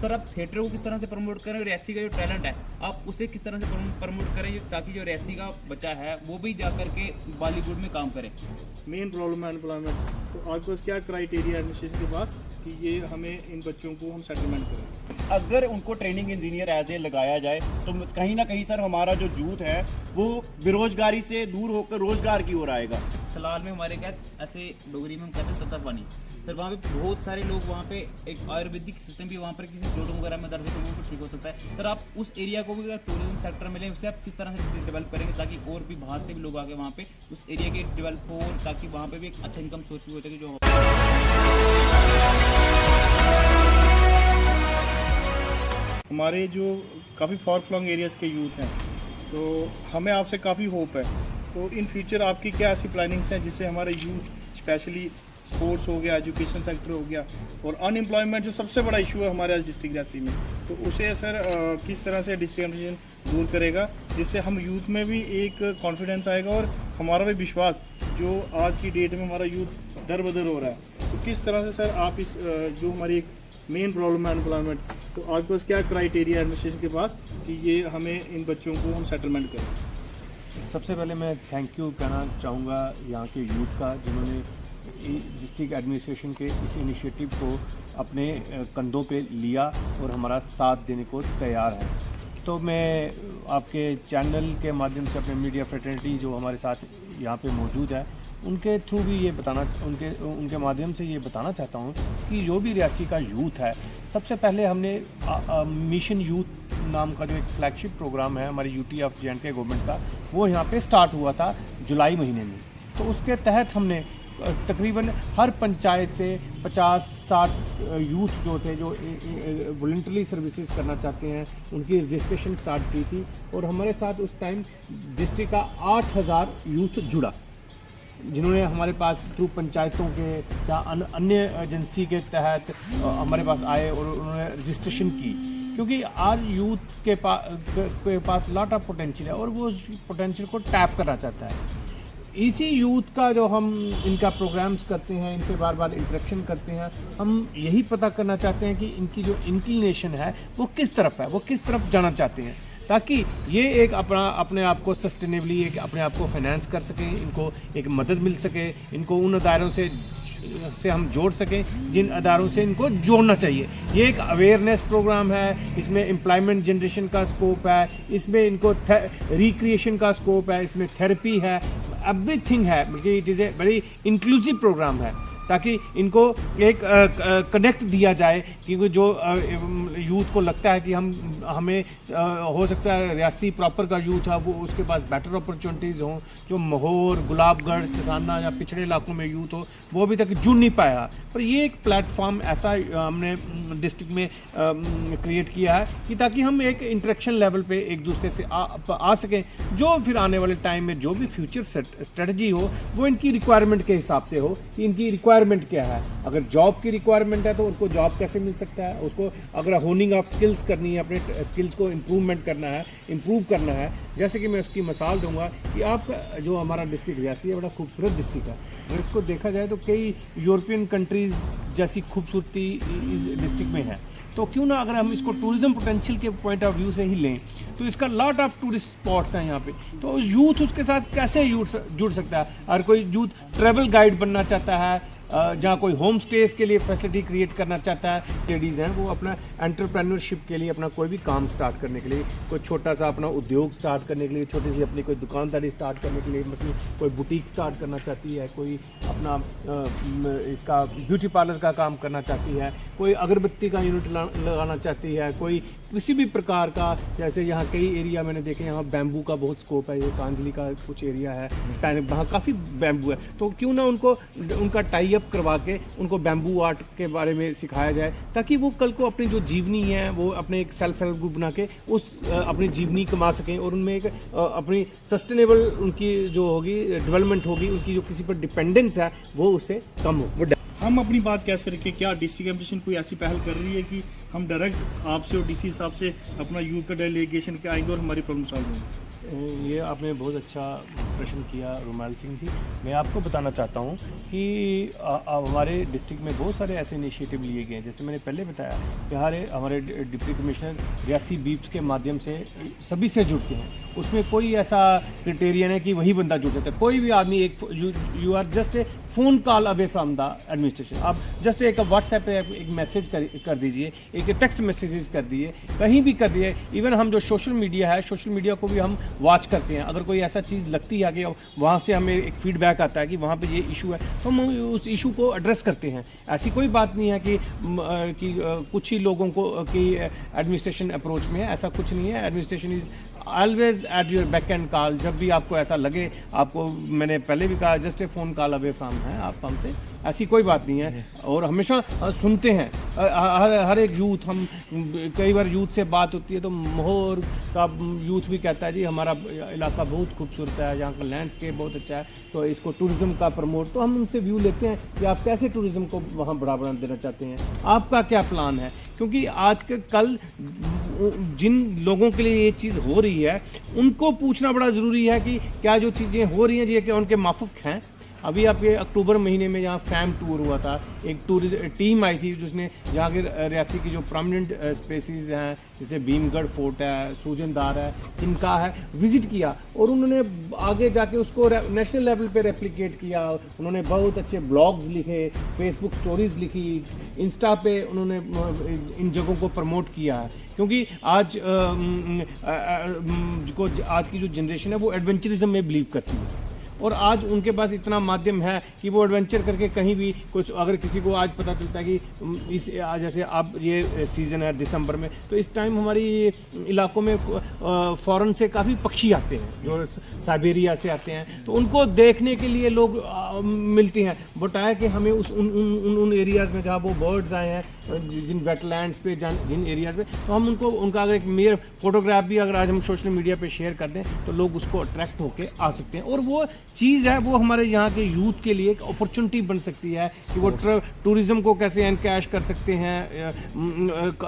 Sir आप theatre को किस तरह से प्रमोट करें और रियासी का जो टैलेंट है आप उसे किस तरह से प्रमोट करें ताकि जो रियासी का बच्चा है वो भी जा करके बॉलीवुड में काम करे। मेन प्रॉब्लम है अनएम्प्लॉयमेंट। तो आपके पास क्या क्राइटेरिया है एडमिनिस्ट्रेशन के पास कि ये हमें इन बच्चों को हम सेटलमेंट करें? अगर उनको ट्रेनिंग इंजीनियर एज ए लगाया जाए तो कहीं ना कहीं सर हमारा जो यूथ है वो बेरोजगारी से दूर होकर रोजगार की ओर आएगा। सलाल में हमारे क्या ऐसे डोगरी में हम कहते हैं तत्ता पानी सर, वहाँ पे बहुत सारे लोग वहाँ पे एक आयुर्वेदिक सिस्टम भी वहाँ पर किसी जोड़ों वगैरह में दर्द है तो वो ठीक हो सकता है। सर आप उस एरिया को भी अगर टूरिज्म सेक्टर में लें उससे आप किस तरह से डेवलप करेंगे ताकि और भी बाहर से भी लोग आके वहाँ पे उस एरिया के डेवलप हो और ताकि वहाँ पे भी एक अच्छा इनकम सोर्स भी हो सके जो हमारे जो काफ़ी फॉर फ्लॉन्ग एरियाज़ के यूथ हैं तो हमें आपसे काफ़ी होप है। तो इन फ्यूचर आपकी क्या ऐसी प्लानिंग्स हैं जिससे हमारे यूथ स्पेशली स्पोर्ट्स हो गया, एजुकेशन सेक्टर हो गया और अनएम्प्लॉयमेंट जो सबसे बड़ा इशू है हमारे डिस्ट्रिक्ट रियासी में, तो उसे सर किस तरह से डिस्ट्रिक्ट एडमिनिस्ट्रेशन दूर करेगा जिससे हम यूथ में भी एक कॉन्फिडेंस आएगा और हमारा भी विश्वास जो आज की डेट में हमारा यूथ दर बदर हो रहा है। तो किस तरह से सर आप इस जो हमारी एक मेन प्रॉब्लम है अनएम्प्लॉयमेंट, तो आपके पास क्या क्राइटेरिया एडमिनिस्ट्रेशन के पास कि ये हमें इन बच्चों को हम सेटलमेंट करें? सबसे पहले मैं थैंक यू कहना चाहूँगा यहाँ के यूथ का जिन्होंने डिस्ट्रिक्ट एडमिनिस्ट्रेशन के इस इनिशिएटिव को अपने कंधों पे लिया और हमारा साथ देने को तैयार है। तो मैं आपके चैनल के माध्यम से अपने मीडिया फ्रेटर्निटी जो हमारे साथ यहाँ पे मौजूद है उनके थ्रू भी ये बताना उनके माध्यम से ये बताना चाहता हूँ कि जो भी रियासी का यूथ है, सबसे पहले हमने मिशन यूथ नाम का जो एक फ्लैगशिप प्रोग्राम है हमारी यूटी ऑफ J&K गवर्नमेंट का, वो यहाँ पे स्टार्ट हुआ था जुलाई महीने में। तो उसके तहत हमने तकरीबन हर पंचायत से 50-60 यूथ जो थे जो वॉलंटरी सर्विसेज करना चाहते हैं उनकी रजिस्ट्रेशन स्टार्ट की थी और हमारे साथ उस टाइम डिस्ट्रिक्ट का 8000 यूथ जुड़ा जिन्होंने हमारे पास थ्रू पंचायतों के या अन्य एजेंसी के तहत हमारे पास आए और उन्होंने रजिस्ट्रेशन की, क्योंकि आज यूथ के पास लॉट ऑफ पोटेंशियल है और वो पोटेंशियल को टैप करना चाहता है। इसी यूथ का जो हम इनका प्रोग्राम्स करते हैं, इनसे बार बार इंटरेक्शन करते हैं, हम यही पता करना चाहते हैं कि इनकी जो इंक्लिनेशन है वो किस तरफ है, वो किस तरफ जाना चाहते हैं, ताकि ये एक अपने आप को सस्टेनेबली एक अपने आप को फाइनेंस कर सकें, इनको एक मदद मिल सके, इनको उन अदारों से हम जोड़ सकें जिन अदारों से इनको जोड़ना चाहिए। ये एक अवेयरनेस प्रोग्राम है, इसमें एम्प्लॉयमेंट जनरेशन का स्कोप है, इसमें इनको रिक्रिएशन का स्कोप है, इसमें थेरेपी है, एवरीथिंग है, बल्कि it is a very inclusive program है ताकि इनको एक कनेक्ट दिया जाए। क्योंकि जो यूथ को लगता है कि हमें हो सकता है रियासी प्रॉपर का यूथ है वो उसके पास बेटर अपॉर्चुनिटीज़ हों, जो महोर, गुलाबगढ़, किसाना या पिछड़े इलाकों में यूथ हो वो अभी तक जुड़ नहीं पाया, पर ये एक प्लेटफॉर्म ऐसा हमने डिस्ट्रिक्ट में क्रिएट किया है कि ताकि हम एक इंटरेक्शन लेवल पे एक दूसरे से आ सकें, जो फिर आने वाले टाइम में जो भी फ्यूचर स्ट्रेटजी हो वो इनकी रिक्वायरमेंट के हिसाब से हो कि इनकी रिक्वायरमेंट क्या है। अगर जॉब की रिक्वायरमेंट है तो उनको जॉब कैसे मिल सकता है, उसको अगर होनिंग ऑफ स्किल्स करनी है, अपने स्किल्स को इम्प्रूव करना है, जैसे कि मैं उसकी मिसाल दूंगा कि आप जो हमारा डिस्ट्रिक्ट रियासी है बड़ा खूबसूरत डिस्ट्रिक्ट है, अगर इसको देखा जाए तो कई यूरोपियन कंट्रीज़ जैसी खूबसूरती इस डिस्ट्रिक्ट में है, तो क्यों ना अगर हम इसको टूरिज्म पोटेंशियल के पॉइंट ऑफ व्यू से ही लें तो इसका लॉट ऑफ टूरिस्ट स्पॉट्स हैं यहाँ पे, तो यूथ उसके साथ कैसे जुड़ सकता है। अगर कोई यूथ ट्रैवल गाइड बनना चाहता है, जहाँ कोई होम स्टेज के लिए फैसिलिटी क्रिएट करना चाहता है, लेडीज़ हैं वो अपना एंटरप्रेन्योरशिप के लिए अपना कोई भी काम स्टार्ट करने के लिए, कोई छोटा सा अपना उद्योग स्टार्ट करने के लिए, छोटी सी अपनी कोई दुकानदारी स्टार्ट करने के लिए, मसलन कोई बुटीक स्टार्ट करना चाहती है, कोई अपना इसका ब्यूटी पार्लर का काम करना चाहती है, कोई अगरबत्ती का यूनिट लगाना चाहती है, कोई किसी भी प्रकार का, जैसे यहाँ कई एरिया मैंने देखे यहाँ बैम्बू का बहुत स्कोप है, ये कांजली का कुछ एरिया है वहाँ काफ़ी बैम्बू है, तो क्यों ना उनका टाई अप करवा के उनको बैम्बू आर्ट के बारे में सिखाया जाए ताकि वो कल को अपनी जो जीवनी है वो अपने एक सेल्फ हेल्प ग्रुप बना के उस अपनी जीवनी कमा सकें और उनमें एक अपनी सस्टेनेबल उनकी जो होगी डेवलपमेंट होगी, उनकी जो किसी पर डिपेंडेंस है वो उससे कम हो। हम अपनी बात कैसे रखें? क्या डिस्ट्रिक्ट एडमिनिस्ट्रेशन कोई ऐसी पहल कर रही है कि हम डायरेक्ट आपसे और डीसी साहब से अपना यूथ का डेलीगेशन के आएंगे और हमारी प्रॉब्लम सॉल्व होंगे? ये आपने बहुत अच्छा प्रश्न किया रुमाल सिंह जी। मैं आपको बताना चाहता हूँ कि हमारे डिस्ट्रिक्ट में बहुत सारे ऐसे इनिशिएटिव लिए गए हैं। जैसे मैंने पहले बताया कि हमारे डिप्टी कमिश्नर रियासी बीप्स के माध्यम से सभी से जुड़ते हैं। उसमें कोई ऐसा क्रिटेरियन है कि वही बंदा जुड़ सकता है। कोई भी आदमी you are just a phone call away from the administration. आप जस्ट एक व्हाट्सएप पे एक मैसेज कर दीजिए, एक टेक्स्ट मैसेजेस कर दिए, कहीं भी कर दिए। इवन हम जो सोशल मीडिया है, सोशल मीडिया को भी हम वॉच करते हैं। अगर कोई ऐसा चीज़ लगती है कि वहाँ से हमें एक फीडबैक आता है कि वहाँ पे ये इशू है, तो हम उस इशू को एड्रेस करते हैं। ऐसी कोई बात नहीं है कि कुछ ही लोगों को की एडमिनिस्ट्रेशन अप्रोच में है, ऐसा कुछ नहीं है। Administration is always at your back and call. जब भी आपको ऐसा लगे, आपको मैंने पहले भी कहा just a phone call away from है आप हमसे, ऐसी कोई बात नहीं है। और हमेशा सुनते हैं हर एक यूथ। हम कई बार यूथ से बात होती है तो माहौर का यूथ भी कहता है जी हमारा इलाका बहुत खूबसूरत है, यहाँ का लैंडस्केप बहुत अच्छा है, तो इसको टूरिज़्म का प्रमोट। तो हम उनसे व्यू लेते हैं कि आप कैसे टूरिज़्म को वहाँ बढ़ावा देना चाहते हैं, आपका क्या प्लान है। क्योंकि आज के कल जिन लोगों के लिए ये चीज़ हो रही है उनको पूछना बड़ा ज़रूरी है कि क्या जो चीज़ें हो रही हैं ये क्या उनके माफुक हैं। अभी आपके अक्टूबर महीने में यहाँ फैम टूर हुआ था, एक टूरिस्ट टीम आई थी जिसने यहाँ के रियासी की जो प्रोमिनेंट स्पेसीज हैं जैसे भीमगढ़ फोर्ट है, सूजनदार है, चिनका है, विज़िट किया और उन्होंने आगे जाके उसको नेशनल लेवल पे रेप्लिकेट किया। उन्होंने बहुत अच्छे ब्लॉग्स लिखे, फेसबुक स्टोरीज लिखी, इंस्टा पे उन्होंने इन जगहों को प्रमोट किया है। क्योंकि आज की जो जनरेशन है वो एडवेंचरिज्म में बिलीव करती है और आज उनके पास इतना माध्यम है कि वो एडवेंचर करके कहीं भी कुछ, अगर किसी को आज पता चलता है कि जैसे अब ये सीज़न है दिसंबर में, तो इस टाइम हमारी इलाकों में फॉरेन से काफ़ी पक्षी आते हैं जो साइबेरिया से आते हैं, तो उनको देखने के लिए लोग मिलते हैं। बताया कि हमें उन एरियाज़ में जहाँ वो बर्ड्स आए हैं, जिन वेटलैंड्स पे जिन एरियाज़ पे, तो हम उनका अगर एक मेयर फोटोग्राफ भी अगर आज हम सोशल मीडिया पे शेयर कर दें तो लोग उसको अट्रैक्ट होके आ सकते हैं। और वो चीज़ है वो हमारे यहाँ के यूथ के लिए एक अपॉर्चुनिटी बन सकती है कि वो टूरिज़्म को कैसे एनकैश कर सकते हैं।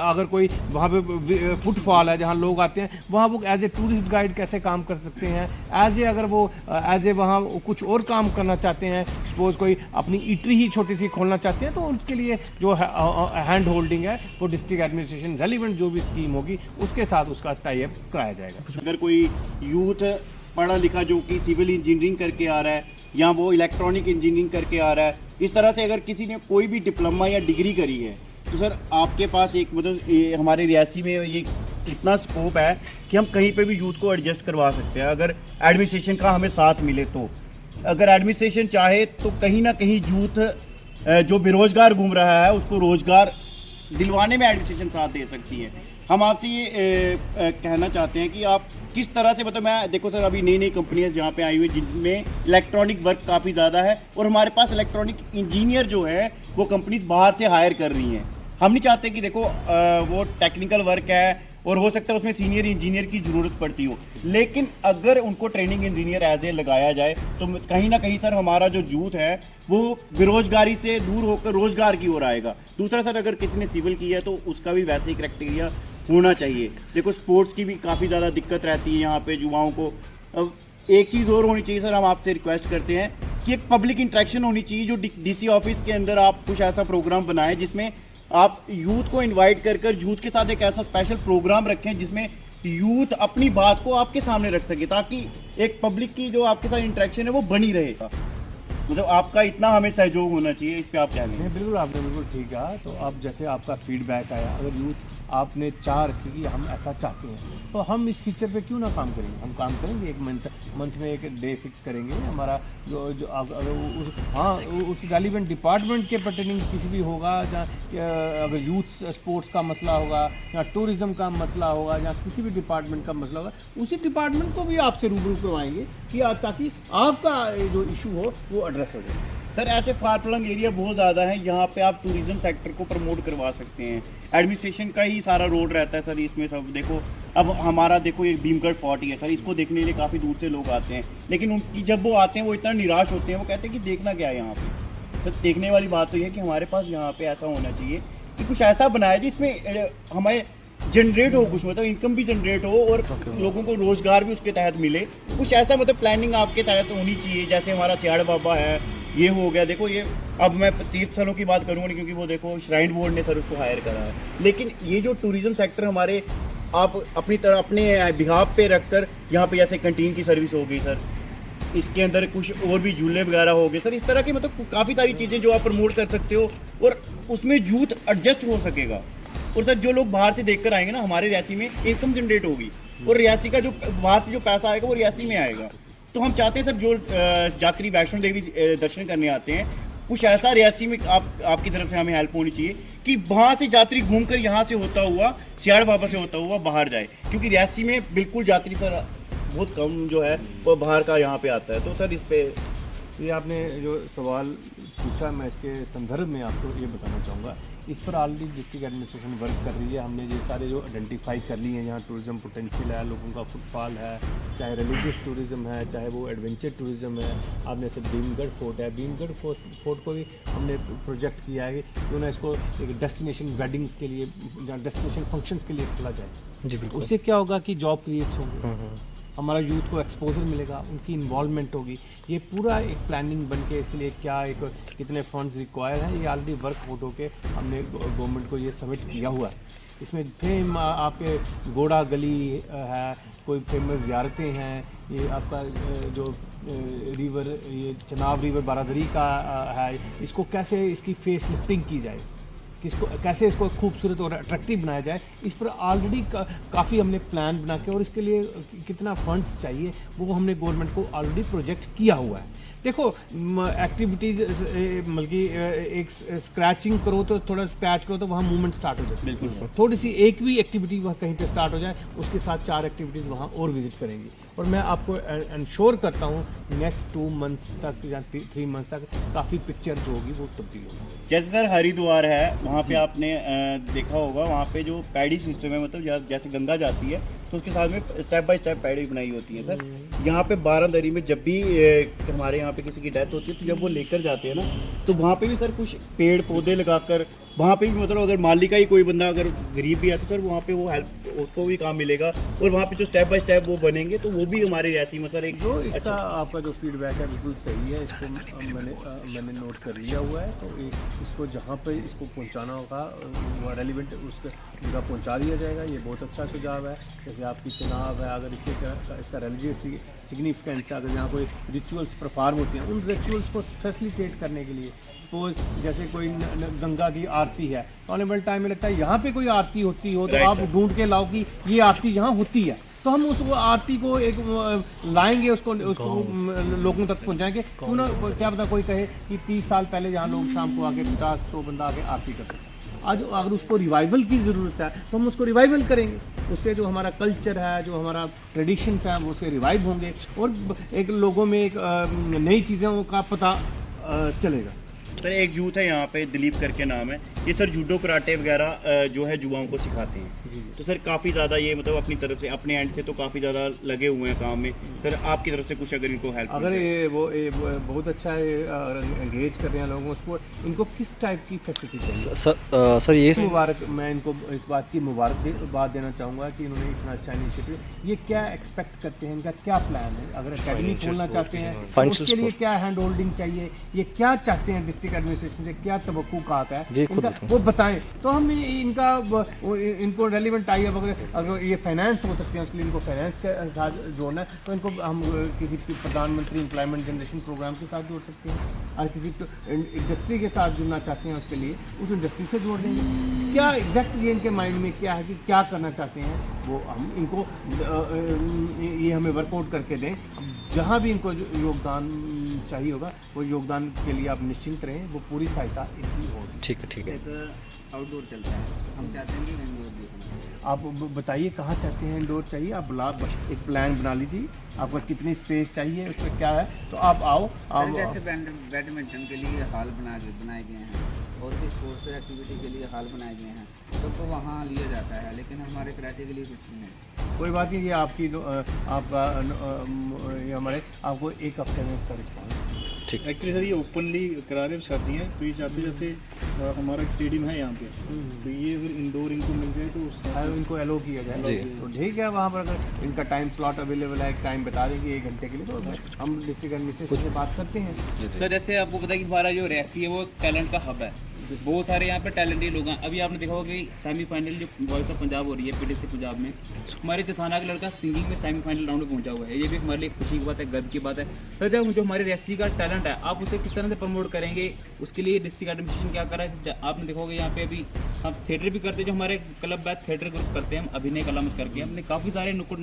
अगर कोई वहाँ पे फुटफॉल है जहाँ लोग आते हैं, वहाँ वो एज ए टूरिस्ट गाइड कैसे काम कर सकते हैं। एज ए अगर वो एज ए वहाँ कुछ और काम करना चाहते हैं, सपोज कोई अपनी ईटरी ही छोटी सी खोलना चाहते हैं, तो उसके लिए जो हैंड होल्डिंग है वो डिस्ट्रिक्ट एडमिनिस्ट्रेशन रेलिवेंट जो भी स्कीम होगी उसके साथ उसका टाई अप कराया जाएगा। अगर कोई यूथ पढ़ा लिखा जो कि सिविल इंजीनियरिंग करके आ रहा है या वो इलेक्ट्रॉनिक इंजीनियरिंग करके आ रहा है, इस तरह से अगर किसी ने कोई भी डिप्लोमा या डिग्री करी है, तो सर आपके पास एक मतलब हमारे रियासी में ये इतना स्कोप है कि हम कहीं पे भी यूथ को एडजस्ट करवा सकते हैं अगर एडमिनिस्ट्रेशन का हमें साथ मिले। तो अगर एडमिनिस्ट्रेशन चाहे तो कहीं ना कहीं यूथ जो बेरोजगार घूम रहा है उसको रोजगार दिलवाने में एडमिनिस्ट्रेशन साथ दे सकती है। हम आपसे ये कहना चाहते हैं कि आप किस तरह से, मतलब मैं देखो सर अभी नई नई कंपनियां जहाँ पे आई हुई जिनमें इलेक्ट्रॉनिक वर्क काफ़ी ज़्यादा है और हमारे पास इलेक्ट्रॉनिक इंजीनियर जो है वो कंपनीज बाहर से हायर कर रही हैं। हम नहीं चाहते कि देखो वो टेक्निकल वर्क है और हो सकता है उसमें सीनियर इंजीनियर की ज़रूरत पड़ती हो, लेकिन अगर उनको ट्रेनिंग इंजीनियर एज ए लगाया जाए तो कहीं ना कहीं सर हमारा जो यूथ है वो बेरोजगारी से दूर होकर रोजगार की ओर आएगा। दूसरा सर अगर किसी ने सिविल किया है तो उसका भी वैसे ही क्राइटेरिया होना चाहिए। देखो स्पोर्ट्स की भी काफ़ी ज़्यादा दिक्कत रहती है यहाँ पे युवाओं को। अब एक चीज़ और होनी चाहिए सर, हम आपसे रिक्वेस्ट करते हैं कि एक पब्लिक इंट्रैक्शन होनी चाहिए, जो डीसी ऑफिस के अंदर आप कुछ ऐसा प्रोग्राम बनाएं जिसमें आप यूथ को इनवाइट कर यूथ के साथ एक ऐसा स्पेशल प्रोग्राम रखें जिसमें यूथ अपनी बात को आपके सामने रख सके, ताकि एक पब्लिक की जो आपके साथ इंटरेक्शन है वो बनी रहेगा। मतलब आपका इतना हमें सहयोग होना चाहिए, इस पे आप क्या कहेंगे? बिल्कुल, आपने बिल्कुल ठीक कहा। तो आप जैसे आपका फीडबैक आया, अगर यूथ आपने चाह रखी कि हम ऐसा चाहते हैं तो हम इस फीचर पे क्यों ना काम करेंगे। हम काम करेंगे, एक मंथ में एक डे फिक्स करेंगे। हमारा जो अगर उस रेलिवेंट डिपार्टमेंट के पर्टेनिंग किसी भी होगा, जहाँ अगर यूथ स्पोर्ट्स का मसला होगा या टूरिज़्म का मसला होगा या किसी भी डिपार्टमेंट का मसला होगा, उसी डिपार्टमेंट को भी आपसे रूबरू करवाएंगे कि ताकि आपका जो इशू हो वो एड्रेस हो जाए। सर ऐसे फार फ्लंग एरिया बहुत ज़्यादा हैं जहाँ पे आप टूरिज्म सेक्टर को प्रमोट करवा सकते हैं। एडमिनिस्ट्रेशन का ही सारा रोल रहता है सर इसमें सब। देखो अब हमारा देखो ये भीमगढ़ फोर्ट ही है सर, इसको देखने के लिए काफ़ी दूर से लोग आते हैं, लेकिन उनकी जब वो आते हैं वो इतना निराश होते हैं, वो कहते हैं कि देखना क्या है यहाँ पे। सर देखने वाली बात तो ये है कि हमारे पास यहाँ पे ऐसा होना चाहिए कि कुछ ऐसा बनाया जिसमें हमें जनरेट हो कुछ, मतलब इनकम भी जनरेट हो और लोगों को रोजगार भी उसके तहत मिले। कुछ ऐसा मतलब प्लानिंग आपके तहत होनी चाहिए। जैसे हमारा सियाड़ बाबा है, ये हो गया, देखो ये अब मैं तीर्थ स्थलों की बात करूँगा नहीं, क्योंकि वो देखो श्राइन बोर्ड ने सर उसको हायर करा है, लेकिन ये जो टूरिज्म सेक्टर हमारे आप अपनी तरह अपने बिहाफ पे रखकर यहाँ पे जैसे कैंटीन की सर्विस हो गई सर, इसके अंदर कुछ और भी झूले वगैरह हो गए सर, इस तरह की मतलब काफ़ी सारी चीज़ें जो आप प्रमोट कर सकते हो और उसमें यूथ एडजस्ट हो सकेगा। और सर जो लोग बाहर से देखकर आएंगे ना, हमारे रियासी में इनकम जनरेट होगी और रियासी का जो बाहर से जो पैसा आएगा वो रियासी में आएगा। तो हम चाहते हैं सर जो यात्री वैष्णो देवी दर्शन करने आते हैं, कुछ ऐसा रियासी में आपकी तरफ से हमें हेल्प होनी चाहिए कि वहाँ से यात्री घूमकर यहाँ से होता हुआ सियाड़ बाबा से होता हुआ बाहर जाए, क्योंकि रियासी में बिल्कुल यात्री सर बहुत कम जो है वो बाहर का यहाँ पे आता है। तो सर इस पे ये आपने जो सवाल पूछा, मैं इसके संदर्भ में आपको ये बताना चाहूँगा, इस पर ऑलरेडी डिस्ट्रिक्ट एडमिनिस्ट्रेशन वर्क कर रही है। हमने ये सारे जो आइडेंटिफाई कर लिए हैं, जहाँ टूरिज्म पोटेंशियल है, लोगों का फुटफॉल है, चाहे रिलीजियस टूरिज्म है, चाहे वो एडवेंचर टूरिज्म है। आपने से भीमगढ़ फोर्ट है, भीमगढ़ फोर्ट को भी हमने प्रोजेक्ट किया है कि क्यों ना इसको एक डेस्टिनेशन वेडिंग्स के लिए, जहाँ डेस्टिनेशन फंक्शंस के लिए खोला जाए। जी बिल्कुल। उससे क्या होगा कि जॉब क्रिएट्स होंगे, हमारा यूथ को एक्सपोजर मिलेगा, उनकी इन्वॉल्वमेंट होगी। ये पूरा एक प्लानिंग बन के इसके लिए क्या एक कितने फंड्स रिक्वायर हैं, ये ऑलरेडी वर्क आउट होके हमने गवर्नमेंट को ये सबमिट किया हुआ है। इसमें फेम आपके घोड़ा गली है, कोई फेमस ज़ियारतें हैं, ये आपका जो रिवर, ये चनाब रिवर बारादरी का है, इसको कैसे इसकी फेस लिफ्टिंग की जाए, किसको कैसे इसको खूबसूरत और अट्रैक्टिव बनाया जाए, इस पर ऑलरेडी काफ़ी हमने प्लान बना के, और इसके लिए कितना फंड्स चाहिए वो हमने गवर्नमेंट को ऑलरेडी प्रोजेक्ट किया हुआ है। देखो एक्टिविटीज़ बल्कि एक स्क्रैचिंग करो तो थोड़ा स्क्रैच करो तो वहाँ मूवमेंट स्टार्ट हो जाए। बिल्कुल। थोड़ी सी एक भी एक्टिविटी वहाँ कहीं पे स्टार्ट हो जाए, उसके साथ 4 एक्टिविटीज़ वहाँ और विजिट करेंगी। और मैं आपको इंश्योर करता हूँ नेक्स्ट 2 मंथ्स तक या 3 मंथ्स तक काफ़ी पिक्चर जो होगी वो तब्दील होगी। जैसे सर हरिद्वार है, वहाँ पे आपने देखा होगा, वहाँ पे जो पैडी सिस्टम है, मतलब जैसे गंगा जाती है तो उसके साथ में स्टेप बाय स्टेप पैडी बनाई होती है सर। यहाँ पे बारादरी में जब भी हमारे यहाँ पे किसी की डेथ होती है तो जब वो लेकर जाते हैं ना, तो वहाँ पे भी सर कुछ पेड़ पौधे लगाकर वहाँ पे भी, मतलब अगर माली का ही कोई बंदा अगर गरीब भी है तो सर वहाँ पे वो हेल्प, उसको भी काम मिलेगा। और वहाँ पे जो स्टेप बाय स्टेप वो बनेंगे तो वो भी हमारे रियासी में सर एक जो इसका आपका जो फीडबैक है बिल्कुल सही है, इसको मैंने नोट कर लिया हुआ है। तो इसको जहाँ पे इसको पहुँचाना होगा वो रेलिवेंट उसका पहुँचा दिया जाएगा। ये बहुत अच्छा सुझाव है। जैसे आपकी चनाब है, अगर इसका रिलीजियस सिग्निफिकेंस है, अगर यहाँ कोई रिचुअल्स परफॉर्म होते हैं, उन रिचुअल्स को फैसिलिटेट करने के लिए, तो जैसे कोई गंगा की आरती है, आने वाले टाइम में लगता है यहाँ पे कोई आरती होती हो तो आप ढूंढ के लाओ कि ये आरती यहाँ होती है, तो हम उस आरती को एक लाएंगे, उसको लोगों तक पहुँचाएंगे। क्यों ना, क्या पता कोई कहे कि 30 साल पहले यहाँ लोग शाम को आके 50-100 बंदा आके आरती करते हैं। आज अगर उसको रिवाइवल की ज़रूरत है तो हम उसको रिवाइवल करेंगे, उससे जो हमारा कल्चर है, जो हमारा ट्रेडिशंस हैं, वो उससे रिवाइव होंगे और एक लोगों में एक नई चीज़ों का पता चलेगा। सर एक यूथ है यहाँ पे, दिलीप करके नाम है, ये सर जूडो कराटे वगैरह जो है युवाओं को सिखाते हैं। तो सर काफ़ी ज़्यादा ये मतलब अपनी तरफ से, अपने एंड से तो काफ़ी ज़्यादा लगे हुए हैं काम में। सर आपकी तरफ से कुछ अगर इनको हेल्प, अगर वो बहुत अच्छा है, एंगेज कर रहे हैं लोगों को, इनको किस टाइप की फैसिलिटी चाहिए? सर ये मुबारक, मैं इनको इस बात की मुबारकबाद देना चाहूँगा कि इन्होंने इतना अच्छा इनिशिएटिव, ये क्या एक्सपेक्ट करते हैं, इनका क्या प्लान है, अगर अकेडमी खोलना चाहते हैं तो उसके लिए क्या हैंड होल्डिंग चाहिए, ये क्या चाहते हैं डिस्ट्रिक्ट एडमिनिस्ट्रेशन से, क्या तवक्कुआत है वो बताएं, तो हम इनको रेलिवेंट आई अगर ये फाइनेंस हो सकते हैं, उसके लिए इनको फाइनेंस के साथ जोड़ना है तो इनको हम किसी प्रधानमंत्री एम्प्लॉयमेंट जनरेशन प्रोग्राम के साथ जोड़ सकते हैं, और किसी इंडस्ट्री के साथ जुड़ना चाहते हैं उसके लिए उस इंडस्ट्री से जोड़ देंगे। क्या एग्जैक्टली इनके माइंड में क्या है कि क्या करना चाहते हैं, वो हम इनको ये हमें वर्कआउट करके दें। जहाँ भी इनको योगदान चाहिए होगा वो योगदान के लिए आप निश्चिंत रहें, वो पूरी सहायता इनकी होगी। ठीक है। आउटडोर चलता है, हम चाहते हैं कि इंडोर देखना। आप बताइए कहाँ चाहते हैं इंडोर चाहिए, आप एक प्लान बना लीजिए, आपको कितनी स्पेस चाहिए, उसमें क्या है, तो आप आओ। जैसे बैडमिंटन के लिए हॉल बनाए गए हैं और भी स्पोर्ट्स एक्टिविटी के लिए हॉल बनाए गए हैं, सबको वहाँ लिया जाता है, लेकिन हमारे कराटे के लिए कुछ नहीं है। कोई बात नहीं, ये आपकी आपका हमारे आपको 1 हफ्ते में इसका रिस्पॉन्स एक्चुअली सर ये ओपनली करा रहे हैं सर्दियाँ, तो ये चाहते हैं जैसे हमारा एक स्टेडियम है यहाँ पे, तो ये अगर इंडोर इनको मिल जाए तो इनको एलो किया जाए तो ठीक है। वहाँ पर अगर इनका टाइम स्लॉट अवेलेबल है, एक टाइम बता देंगे 1 घंटे के लिए, तो हम डिस्ट्रिक्ट एडमिनिस्ट्रेशन से बात करते हैं। तो जैसे आपको पता है कि हमारा जो रेसी है वो टैलेंट का हब है, बहुत सारे यहाँ पे टैलेंटेड लोग हैं। अभी आपने देखा होगा कि सेमीफाइनल जो वॉइस ऑफ पंजाब हो रही है पीटीसी पंजाब में, हमारे चसाना का लड़का सिंगिंग में सेमीफाइनल राउंड में पहुंचा हुआ है। ये भी हमारे लिए खुशी की बात है, गर्व की बात है। तो जब जो हमारे रेसी का टैलेंट है आप उसे किस तरह से प्रमोट करेंगे, उसके लिए डिस्ट्रिक्ट एडमिनिस्ट्रेशन क्या कर रहा है। आपने देखा होगा यहाँ पे अभी हम थिएटर भी करते हैं, जो हमारे क्लब है थिएटर ग्रुप करते हैं हम अभिनय कला मंच करके, हमने काफ़ी सारे नुक्कड़,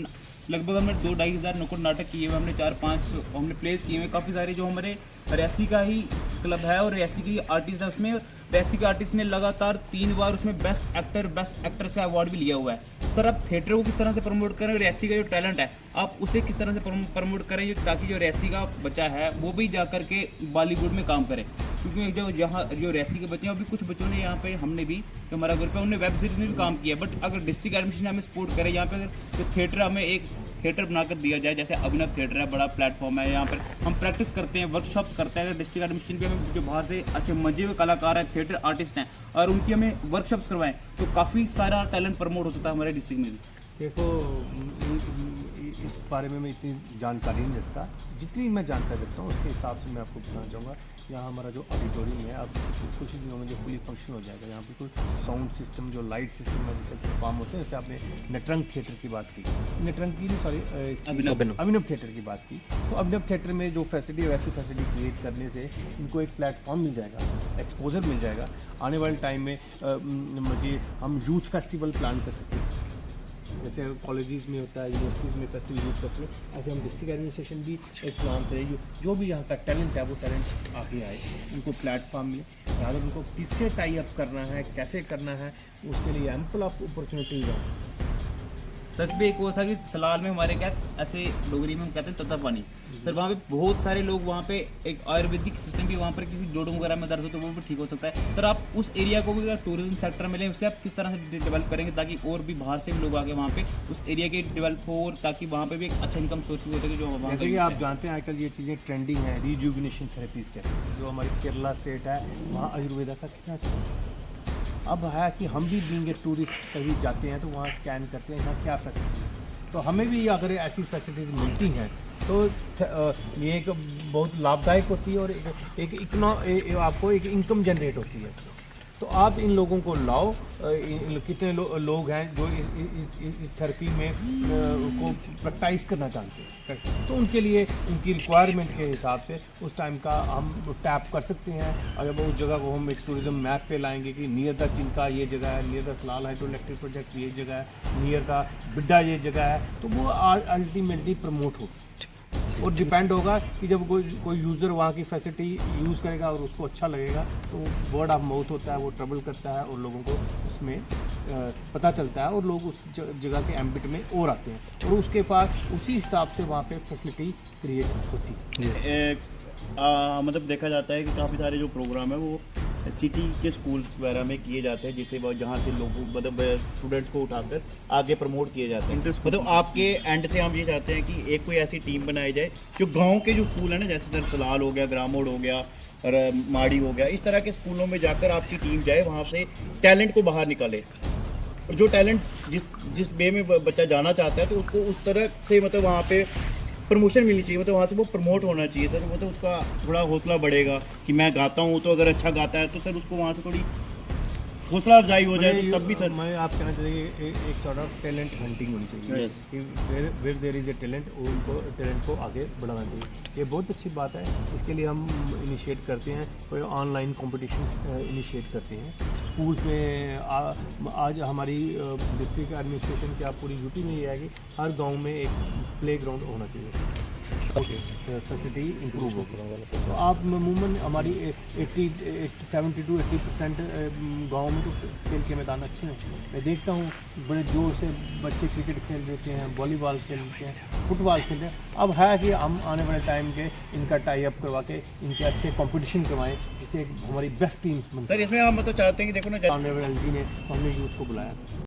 लगभग हमने 2-2.5 हज़ार नुक्कड़ नाटक किए हुए, हमने 4-5 हमने प्लेस किए हुए। काफ़ी सारे जो हमारे रेसी का ही क्लब है और रेसी की आर्टिस्ट है, उसमें रेसी के आर्टिस्ट ने लगातार 3 बार उसमें बेस्ट एक्टर से अवार्ड भी लिया हुआ है। सर आप थिएटर को किस तरह से प्रमोट करें, रेसी का जो टैलेंट है आप उसे किस तरह से प्रमोट करें, ताकि जो रेसी का बच्चा है वो भी जा करके बॉलीवुड में काम करे। क्योंकि जो यहाँ जो रेसी के बच्चे हैं अभी कुछ बच्चों ने यहाँ पे, हमने भी जो हमारा ग्रुप है उन्होंने वेब सीरीज में भी काम किया, बट अगर डिस्ट्रिक्ट एडमिनिस्ट्रेशन हमें सपोर्ट करे, यहाँ पे अगर जो थिएटर हमें एक थिएटर बनाकर दिया जाए, जैसे अभिनव थिएटर है, बड़ा प्लेटफॉर्म है, यहाँ पर हम प्रैक्टिस करते हैं, वर्कशॉप्स करते हैं। अगर डिस्ट्रिक्ट एडमिनिस्ट्रेशन भी हमें जो बाहर से अच्छे मंजे हुए कलाकार हैं, थिएटर आर्टिस्ट हैं, और उनकी हमें वर्कशॉप्स करवाएं, तो काफ़ी सारा टैलेंट प्रमोट हो सकता है हमारे डिस्ट्रिक्ट में भी। देखो इस बारे में मैं इतनी जानकारी नहीं रखता, जितनी मैं जानकारी रखता हूँ उसके हिसाब से मैं आपको बताना चाहूँगा। यहाँ हमारा जो ऑडिटोरियम है अब कुछ दिनों में जो फुली फंक्शन हो जाएगा, यहाँ पर कुछ साउंड सिस्टम जो लाइट सिस्टम है जैसे परफॉर्म होते हैं, जैसे आपने नटरंग थिएटर की बात की, नटरंग की नहीं सॉरी अभिनव थिएटर की बात की, तो अभिनव थिएटर में जो फैसिलिटी है वैसी फैसिलिटी क्रिएट करने से इनको एक प्लेटफॉर्म मिल जाएगा, एक्सपोजर मिल जाएगा। आने वाले टाइम में मुझे हम यूथ फेस्टिवल प्लान कर सकते हैं, जैसे कॉलेजेस में होता है, यूनिवर्सिटीज़ में फेस्टिवल यूथ फेस्टिवल, ऐसे हम डिस्ट्रिक्ट एडमिनिस्ट्रेशन भी एक प्लान करें, जो भी यहाँ का टैलेंट है वो टैलेंट आगे आए, उनको प्लेटफॉर्म मिले, यहाँ पर उनको किससे टाई अप करना है, कैसे करना है, उसके लिए एम्पल ऑफ अपॉर्चुनिटीज हैं। सच में एक वो था कि सलाल में हमारे क्या ऐसे डोगरी में हम कहते हैं तत्ता पानी, सर वहाँ पे बहुत सारे लोग, वहाँ पे एक आयुर्वेदिक सिस्टम भी, वहाँ पर किसी जोड़ों वगैरह में दर्द हो तो वो भी ठीक हो सकता है। सर आप उस एरिया को भी अगर टूरिज्म सेक्टर में लें, उससे आप किस तरह से डेवलप करेंगे ताकि और भी बाहर से भी लोग आके वहाँ पे उस एरिया के डेवलप हो, और ताकि वहाँ पे भी एक अच्छा इनकम सोर्स भी हो सके। जो जैसे कि आप जानते हैं आजकल ये चीज़ें ट्रेंडिंग है, रिजुविनेशन थेरेपीज है, जो हमारी केरला स्टेट है वहाँ आयुर्वेदा का कितना स्कोप। अब है कि हम भी बीइंग ए टूरिस्ट कहीं जाते हैं तो वहाँ स्कैन करते हैं यहाँ क्या फैसिलिटी, तो हमें भी अगर ऐसी फैसिलिटीज़ मिलती हैं तो ये एक बहुत लाभदायक होती है और एक आपको एक इनकम जनरेट होती है। तो आप इन लोगों को लाओ, कितने लोग हैं जो इस थेरेपी में को प्रैक्टिस करना चाहते हैं, तो उनके लिए उनकी रिक्वायरमेंट के हिसाब से उस टाइम का हम टैप कर सकते हैं। और जब उस जगह को हम एक टूरिज्म मैप पे लाएंगे कि नियर द चिनका ये जगह है, near the Salal hydroelectric project ये जगह है, नियर द बिड्डा ये जगह है, तो वो अल्टीमेटली प्रमोट होगी। और डिपेंड होगा कि जब कोई यूज़र वहाँ की फैसिलिटी यूज़ करेगा और उसको अच्छा लगेगा तो वर्ड ऑफ माउथ होता है, वो ट्रबल करता है और लोगों को उसमें पता चलता है और लोग उस जगह के एम्बिट में और आते हैं और उसके पास उसी हिसाब से वहाँ पे फैसिलिटी क्रिएट होती है। मतलब देखा जाता है कि काफ़ी सारे जो प्रोग्राम है वो सिटी के स्कूल्स वगैरह में किए जाते हैं, जिससे जहाँ से लोगों मतलब स्टूडेंट्स को उठाकर आगे प्रमोट किए जाते हैं। मतलब आपके एंड से हम ये चाहते हैं कि एक कोई ऐसी टीम बनाई जाए जो गांव के जो स्कूल है ना, जैसे सर सलाल हो गया, ग्रामोड़ हो गया और माड़ी हो गया, इस तरह के स्कूलों में जाकर आपकी टीम जाए, वहाँ से टैलेंट को बाहर निकाले और जो टैलेंट जिस वे में बच्चा जाना चाहता है तो उसको उस तरह से मतलब वहाँ पे प्रमोशन मिलनी चाहिए, मतलब वहाँ से वो प्रमोट होना चाहिए सर। मतलब उसका थोड़ा हौसला बढ़ेगा कि मैं गाता हूँ, तो अगर अच्छा गाता है तो सर उसको वहाँ से थोड़ी हौसला अफजाई हो जाए तो तब भी सर। मैं आप कहना चाहिए एक सॉर्ट ऑफ टैलेंट हंटिंग होनी चाहिए कि where there is a talent, उनको टैलेंट को आगे बढ़ाना चाहिए। ये बहुत अच्छी बात है, इसके लिए हम इनिशिएट करते हैं, कोई ऑनलाइन कॉम्पिटिशन इनिशिएट करते हैं स्कूल्स में। आज हमारी डिस्ट्रिक्ट एडमिनिस्ट्रेशन की आप पूरी यूपी में ये है कि हर गाँव में एक प्ले ग्राउंड होना चाहिए, फैसिलिटी इम्प्रूव हो। तो आप अमूमन हमारी 70 to 80% गाँव में तो खेल के मैदान अच्छे हैं। मैं देखता हूँ बड़े जोर से बच्चे क्रिकेट खेल देते हैं, वॉलीबॉल खेलते हैं, फुटबॉल खेलते हैं। अब है कि हम आने वाले टाइम के इनका टाई अप करवा के इनके अच्छे कंपटीशन करवाएं, जिससे हमारी बेस्ट टीम्स बन। सर इसमें हम मतलब चाहते हैं कि देखो ना, ऑनरेबल एलजी ने हमने यूथ को बुलाया।